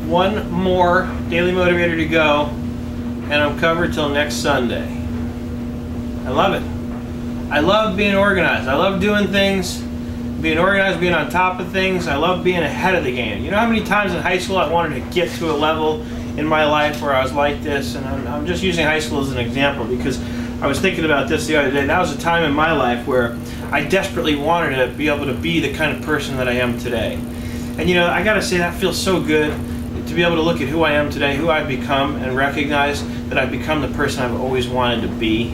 one more Daily Motivator to go, and I'm covered till next Sunday. I love it. I love being organized. I love doing things, being organized, being on top of things. I love being ahead of the game. You know how many times in high school I wanted to get to a level in my life where I was like this? And I'm just using high school as an example because I was thinking about this the other day. That was a time in my life where I desperately wanted to be able to be the kind of person that I am today. And you know, I gotta say, that feels so good to be able to look at who I am today, who I've become, and recognize that I've become the person I've always wanted to be.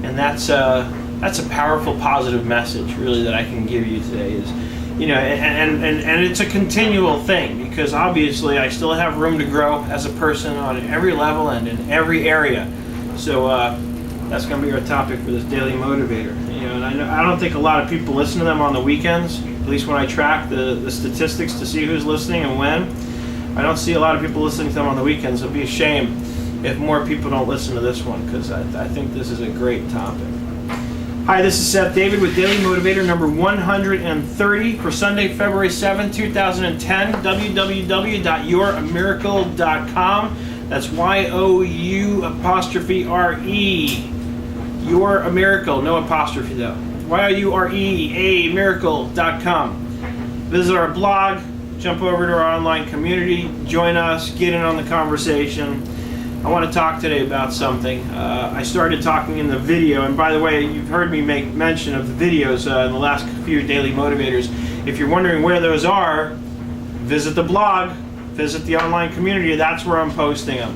And that's a powerful, positive message, really, that I can give you today. Is, you know, and it's a continual thing, because obviously I still have room to grow as a person on every level and in every area. So that's going to be our topic for this Daily Motivator. You know, and I don't think a lot of people listen to them on the weekends. At least when I track the statistics to see who's listening and when, I don't see a lot of people listening to them on the weekends. It'd be a shame if more people don't listen to this one, because I think this is a great topic. Hi, this is Seth David with Daily Motivator number 130 for Sunday, February 7, 2010. www.youramiracle.com. That's YOU''RE. You're a Miracle, no apostrophe though. YOURE, miracle.com. Visit our blog, jump over to our online community, join us, get in on the conversation. I want to talk today about something. I started talking in the video, and by the way, you've heard me make mention of the videos in the last few Daily Motivators. If you're wondering where those are, visit the blog, visit the online community. That's where I'm posting them.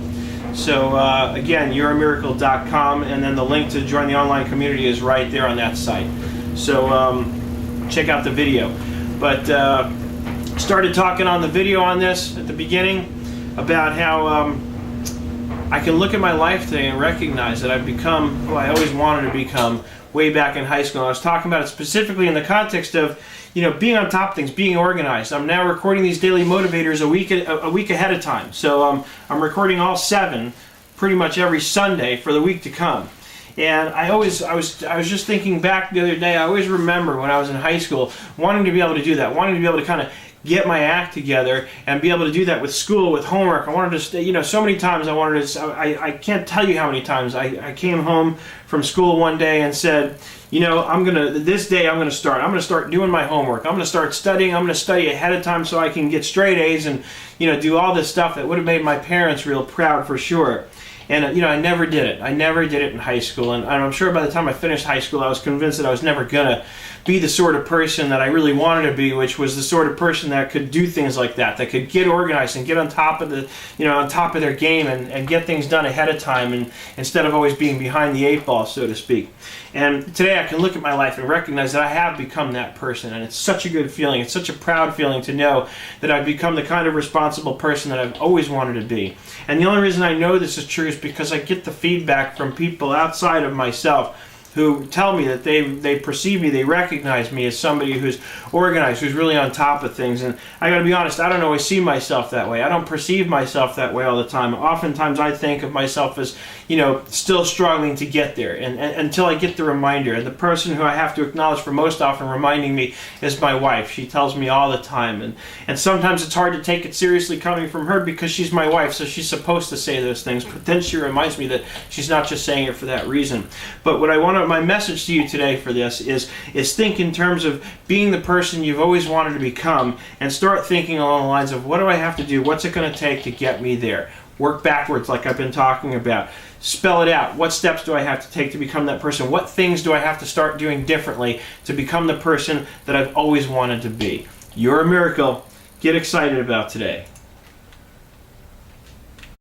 So again, youramiracle.com, and then the link to join the online community is right there on that site. So check out the video. But started talking on the video on this at the beginning about how I can look at my life today and recognize that I've become who I always wanted to become way back in high school. And I was talking about it specifically in the context of, you know, being on top of things, being organized. I'm now recording these Daily Motivators a week ahead of time. So I'm recording all 7 pretty much every Sunday for the week to come. And I was just thinking back the other day. I always remember when I was in high school wanting to be able to do that, wanting to be able to kind of get my act together and be able to do that with school, with homework. I wanted to stay, you know, so many times I can't tell you how many times I came home from school one day and said, you know, this day I'm going to start doing my homework. I'm going to start studying. I'm going to study ahead of time so I can get straight A's and, you know, do all this stuff that would have made my parents real proud for sure. And, you know, I never did it. I never did it in high school. And I'm sure by the time I finished high school, I was convinced that I was never going to be the sort of person that I really wanted to be, which was the sort of person that could do things like that could get organized and get on top of on top of their game and get things done ahead of time, and instead of always being behind the 8 ball, so to speak. And today I can look at my life and recognize that I have become that person, and it's such a good feeling. It's such a proud feeling to know that I've become the kind of responsible person that I've always wanted to be. And the only reason I know this is true is because I get the feedback from people outside of myself who tell me that they perceive me, they recognize me as somebody who's organized, who's really on top of things. And I gotta be honest, I don't always see myself that way. I don't perceive myself that way all the time. Oftentimes I think of myself as, you know, still struggling to get there, and until I get the reminder. And the person who I have to acknowledge for most often reminding me is my wife. She tells me all the time, and sometimes it's hard to take it seriously coming from her because she's my wife, so she's supposed to say those things, but then she reminds me that she's not just saying it for that reason. But what my message to you today for this is think in terms of being the person you've always wanted to become, and start thinking along the lines of, what do I have to do? What's it going to take to get me there? Work backwards, like I've been talking about. Spell it out. What steps do I have to take to become that person? What things do I have to start doing differently to become the person that I've always wanted to be? You're a miracle. Get excited about today.